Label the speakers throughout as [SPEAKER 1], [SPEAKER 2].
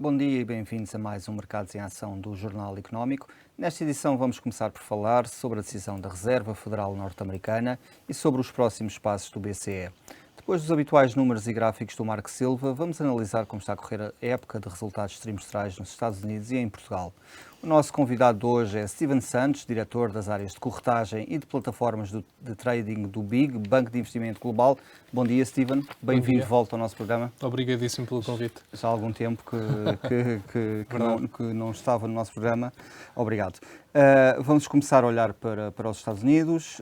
[SPEAKER 1] Bom dia e bem-vindos a mais um Mercados em Ação do Jornal Económico. Nesta edição vamos começar por falar sobre a decisão da Reserva Federal Norte-Americana e sobre os próximos passos do BCE. Depois dos habituais números e gráficos do Marco Silva, vamos analisar como está a correr a época de resultados trimestrais nos Estados Unidos e em Portugal. O nosso convidado de hoje é Steven Santos, diretor das áreas de corretagem e de plataformas de trading do BIG, Banco de Investimento Global. Bom dia, Steven. Bem-vindo de volta ao nosso programa.
[SPEAKER 2] Obrigadíssimo pelo convite.
[SPEAKER 1] Já há algum tempo que não estava no nosso programa. Obrigado. Vamos começar a olhar para os Estados Unidos.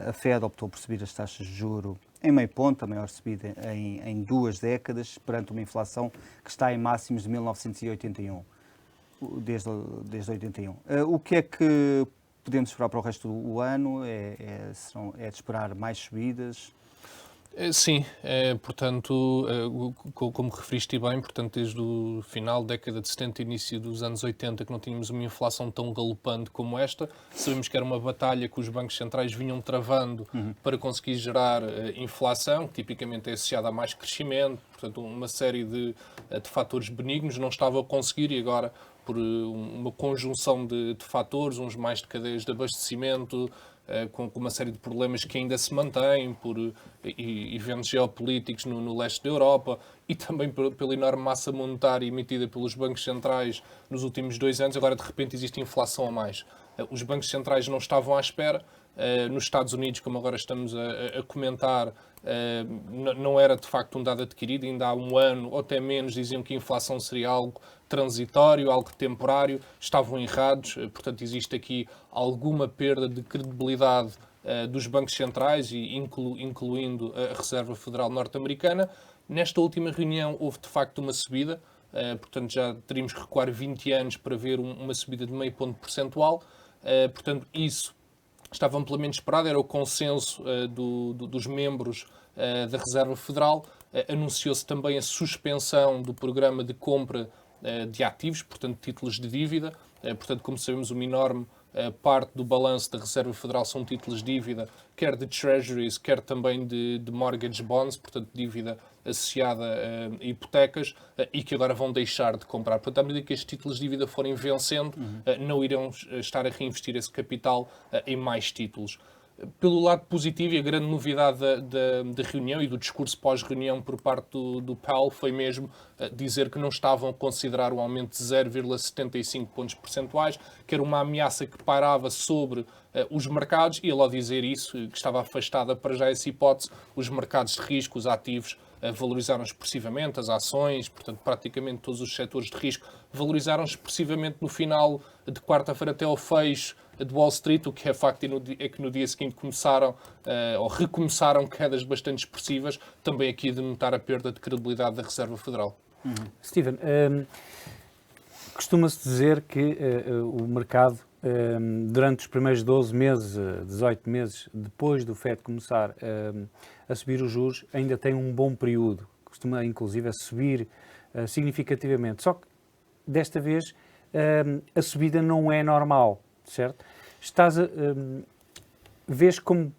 [SPEAKER 1] A Fed optou por subir as taxas de juro em meio ponto, a maior subida em 2 décadas, perante uma inflação que está em máximos de 1981, desde 81. O que é que podemos esperar para o resto do ano? É de esperar mais subidas?
[SPEAKER 2] Sim, portanto, como referiste bem, portanto, desde o final da década de 70 e início dos anos 80, que não tínhamos uma inflação tão galopante como esta. Sabemos que era uma batalha que os bancos centrais vinham travando para conseguir gerar inflação, que tipicamente é associada a mais crescimento, portanto, uma série de fatores benignos, não estava a conseguir e agora, por uma conjunção de fatores, uns mais de cadeias de abastecimento, com uma série de problemas que ainda se mantêm por eventos geopolíticos no leste da Europa e também pela enorme massa monetária emitida pelos bancos centrais nos últimos 2 anos, agora de repente existe inflação a mais. Os bancos centrais não estavam à espera. Nos Estados Unidos, como agora estamos a comentar, não era de facto um dado adquirido. Ainda há um ano, ou até menos, diziam que a inflação seria algo transitório, algo temporário. Estavam errados. Portanto, existe aqui alguma perda de credibilidade dos bancos centrais, e incluindo a Reserva Federal Norte-Americana. Nesta última reunião houve de facto uma subida. Portanto, já teríamos que recuar 20 anos para ver uma subida de meio ponto percentual. Portanto, isso estava amplamente esperado, era o consenso dos membros da Reserva Federal. Anunciou-se também a suspensão do programa de compra de ativos, portanto, títulos de dívida. Portanto, como sabemos, uma enorme parte do balanço da Reserva Federal são títulos de dívida, quer de treasuries, quer também de mortgage bonds, portanto, dívida associada a hipotecas, e que agora vão deixar de comprar. Portanto, à medida que estes títulos de dívida forem vencendo, não irão estar a reinvestir esse capital em mais títulos. Pelo lado positivo, e a grande novidade da reunião e do discurso pós-reunião por parte do Powell foi mesmo dizer que não estavam a considerar um aumento de 0,75 pontos percentuais, que era uma ameaça que pairava sobre os mercados, e ele, ao dizer isso, que estava afastada para já essa hipótese, os mercados de risco, os ativos, valorizaram expressivamente, as ações, portanto, praticamente todos os setores de risco valorizaram expressivamente no final de quarta-feira até ao fecho de Wall Street. O que é facto é que no dia seguinte começaram ou recomeçaram quedas bastante expressivas, também aqui de notar a perda de credibilidade da Reserva Federal.
[SPEAKER 3] Steven, costuma-se dizer que o mercado, durante os primeiros 12 meses, 18 meses, depois do FED começar a subir os juros, ainda tem um bom período. Costuma, inclusive, a subir significativamente. Só que, desta vez, a subida não é normal, certo? Vês como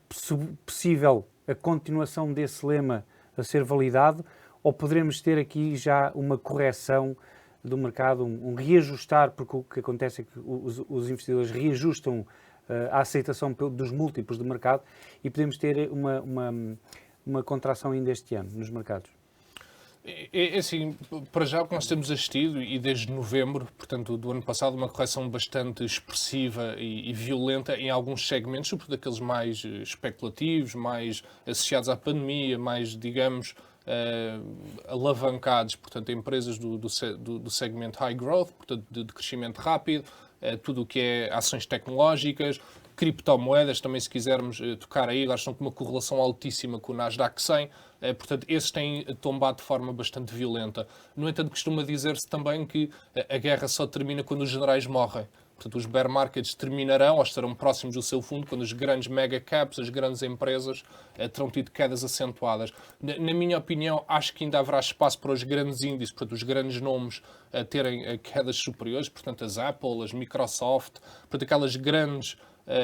[SPEAKER 3] possível a continuação desse lema a ser validado, ou poderemos ter aqui já uma correção do mercado, um reajustar, porque o que acontece é que os investidores reajustam a aceitação dos múltiplos do mercado e podemos ter uma contração ainda este ano nos mercados?
[SPEAKER 2] Assim, para já o que nós temos assistido, e desde novembro, portanto, do ano passado, uma correção bastante expressiva e violenta em alguns segmentos, sobretudo aqueles mais especulativos, mais associados à pandemia, mais, digamos, alavancados, portanto, empresas do segmento high growth, portanto, de crescimento rápido, tudo o que é ações tecnológicas, criptomoedas, também se quisermos tocar aí, elas estão com uma correlação altíssima com o Nasdaq 100, portanto, esses têm tombado de forma bastante violenta. No entanto, costuma dizer-se também que a guerra só termina quando os generais morrem. Portanto, os bear markets terminarão ou estarão próximos do seu fundo quando os grandes mega caps, as grandes empresas, terão tido quedas acentuadas. Na minha opinião, acho que ainda haverá espaço para os grandes índices, portanto, os grandes nomes terem quedas superiores, portanto, as Apple, as Microsoft, portanto, aquelas grandes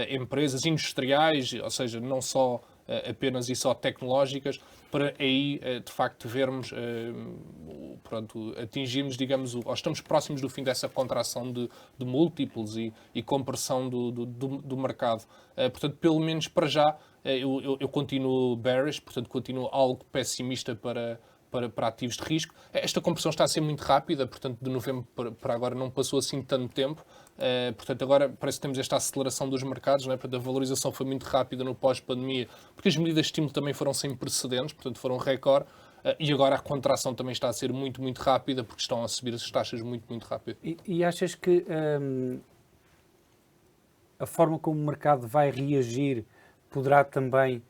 [SPEAKER 2] empresas industriais, ou seja, não só apenas e só tecnológicas, para aí, de facto, vermos, atingirmos, digamos, ou estamos próximos do fim dessa contração de múltiplos e compressão do mercado. Portanto, pelo menos para já, eu continuo bearish, portanto, continuo algo pessimista para ativos de risco. Esta compressão está a ser muito rápida, portanto, de novembro para agora não passou assim tanto tempo. Portanto, agora parece que temos esta aceleração dos mercados, não é? Portanto, a valorização foi muito rápida no pós-pandemia, porque as medidas de estímulo também foram sem precedentes, portanto, foram recorde. E agora a contração também está a ser muito, muito rápida, porque estão a subir as taxas muito, muito rápido.
[SPEAKER 3] E achas que a forma como o mercado vai reagir poderá também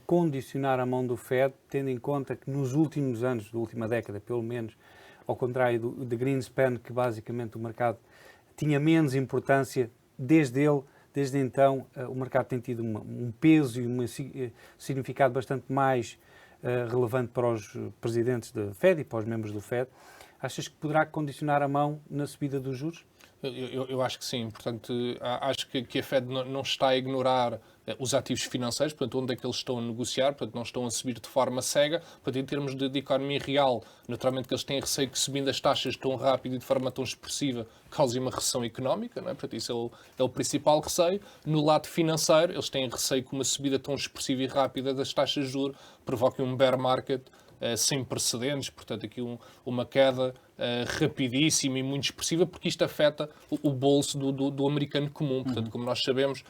[SPEAKER 3] condicionar a mão do Fed, tendo em conta que nos últimos anos, da última década pelo menos, ao contrário do Greenspan, que basicamente o mercado tinha menos importância, desde então o mercado tem tido um peso e um significado bastante mais relevante para os presidentes da Fed e para os membros do Fed. Achas que poderá condicionar a mão na subida dos juros?
[SPEAKER 2] Eu acho que sim. Portanto, acho que a Fed não está a ignorar os ativos financeiros, portanto, onde é que eles estão a negociar, portanto, não estão a subir de forma cega. Portanto, em termos de economia real, naturalmente que eles têm receio que subindo as taxas tão rápido e de forma tão expressiva cause uma recessão económica, não é? Portanto, isso é o principal receio. No lado financeiro, eles têm receio que uma subida tão expressiva e rápida das taxas de juros provoque um bear market sem precedentes, portanto aqui uma queda rapidíssima e muito expressiva, porque isto afeta o bolso do americano comum. Portanto, como nós sabemos,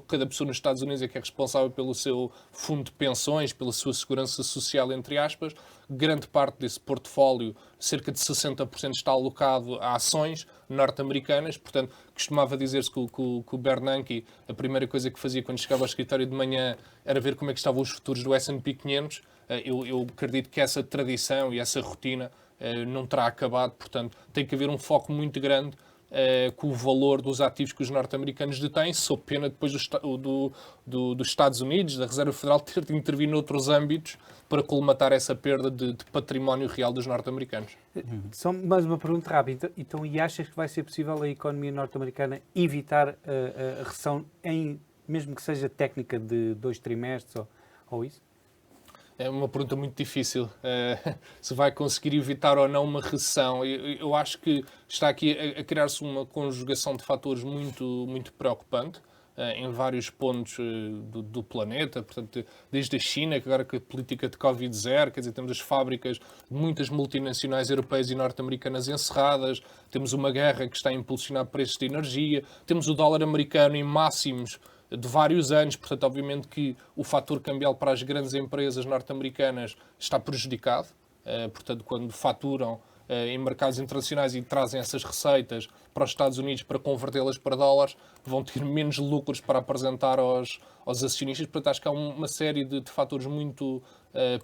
[SPEAKER 2] cada pessoa nos Estados Unidos é que é responsável pelo seu fundo de pensões, pela sua segurança social, entre aspas. Grande parte desse portfólio, cerca de 60%, está alocado a ações norte-americanas. Portanto, costumava dizer-se que o Bernanke, a primeira coisa que fazia quando chegava ao escritório de manhã era ver como é que estavam os futuros do S&P 500. Eu acredito que essa tradição e essa rotina não terá acabado, portanto, tem que haver um foco muito grande com o valor dos ativos que os norte-americanos detêm, sob pena depois dos Estados Unidos, da Reserva Federal, ter de intervir noutros âmbitos para colmatar essa perda de património real dos norte-americanos.
[SPEAKER 3] Só mais uma pergunta rápida. Então, e achas que vai ser possível a economia norte-americana evitar a recessão, mesmo que seja técnica de 2 trimestres ou isso?
[SPEAKER 2] É uma pergunta muito difícil, se vai conseguir evitar ou não uma recessão. Eu acho que está aqui a criar-se uma conjugação de fatores muito, muito preocupante em vários pontos do planeta, portanto, desde a China, que agora com a política de Covid-0, quer dizer, temos as fábricas de muitas multinacionais europeias e norte-americanas encerradas, temos uma guerra que está a impulsionar preços de energia, temos o dólar americano em máximos de vários anos, portanto, obviamente que o fator cambial para as grandes empresas norte-americanas está prejudicado, portanto, quando faturam em mercados internacionais e trazem essas receitas para os Estados Unidos para convertê-las para dólares, vão ter menos lucros para apresentar aos acionistas. Portanto, acho que há uma série de fatores muito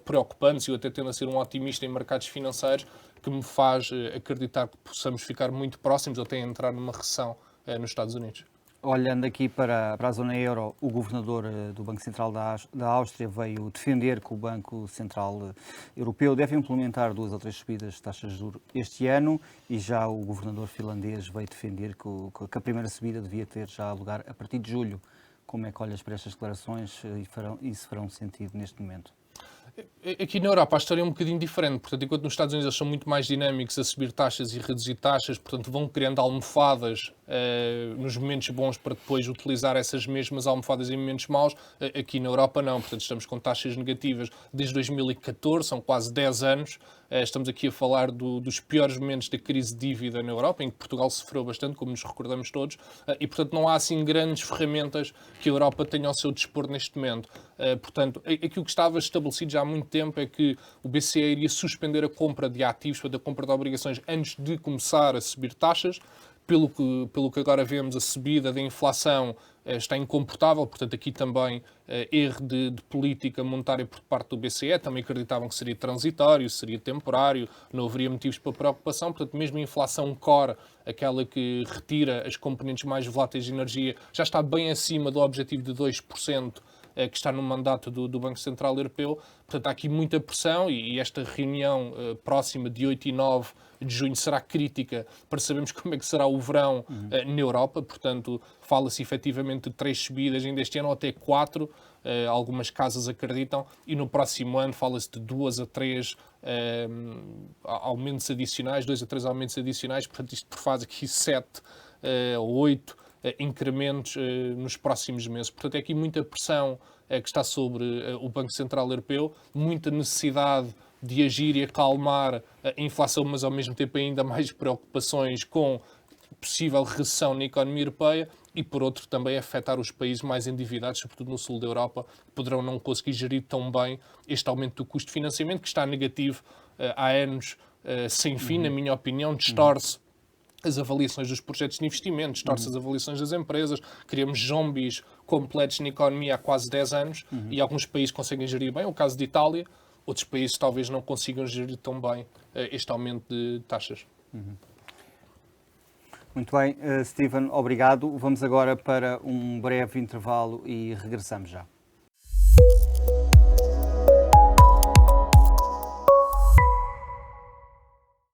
[SPEAKER 2] preocupantes, e eu até tendo a ser um otimista em mercados financeiros, que me faz acreditar que possamos ficar muito próximos ou até entrar numa recessão nos Estados Unidos.
[SPEAKER 1] Olhando aqui para a zona euro, o governador do Banco Central da Áustria veio defender que o Banco Central Europeu deve implementar 2 ou 3 subidas de taxas de juros este ano, e já o governador finlandês veio defender que a primeira subida devia ter já lugar a partir de julho. Como é que olhas para estas declarações e se farão sentido neste momento?
[SPEAKER 2] Aqui na Europa a história é um bocadinho diferente, portanto, enquanto nos Estados Unidos eles são muito mais dinâmicos a subir taxas e reduzir taxas, portanto vão criando almofadas nos momentos bons para depois utilizar essas mesmas almofadas em momentos maus. Aqui na Europa não, portanto estamos com taxas negativas desde 2014, são quase 10 anos. Estamos aqui a falar dos piores momentos da crise de dívida na Europa, em que Portugal sofreu bastante, como nos recordamos todos, e portanto não há assim grandes ferramentas que a Europa tenha ao seu dispor neste momento. Portanto, aquilo que estava estabelecido já há muito tempo é que o BCE iria suspender a compra de ativos, portanto, a compra de obrigações, antes de começar a subir taxas. Pelo que agora vemos, a subida da inflação está incomportável, portanto aqui também erro de política monetária por parte do BCE, também acreditavam que seria transitório, seria temporário, não haveria motivos para preocupação, portanto mesmo a inflação core, aquela que retira as componentes mais voláteis de energia, já está bem acima do objetivo de 2%, que está no mandato do Banco Central Europeu. Portanto, há aqui muita pressão, e esta reunião próxima de 8 e 9 de junho será crítica para sabermos como é que será o verão na Europa. Portanto, fala-se efetivamente de 3 subidas ainda este ano, ou até 4. algumas casas acreditam, e no próximo ano fala-se de 2 a 3 aumentos adicionais, 2 a 3 aumentos adicionais, portanto isto faz aqui 7 ou 8 incrementos nos próximos meses. Portanto, é aqui muita pressão que está sobre o Banco Central Europeu, muita necessidade de agir e acalmar a inflação, mas ao mesmo tempo ainda mais preocupações com possível recessão na economia europeia e, por outro, também afetar os países mais endividados, sobretudo no sul da Europa, que poderão não conseguir gerir tão bem este aumento do custo de financiamento, que está negativo há anos sem fim, na minha opinião, distorce as avaliações dos projetos de investimento, distorce as avaliações das empresas, criamos zombies completos na economia há quase 10 anos e alguns países conseguem gerir bem, o caso de Itália, outros países talvez não consigam gerir tão bem este aumento de taxas.
[SPEAKER 1] Muito bem, Steven, obrigado. Vamos agora para um breve intervalo e regressamos já.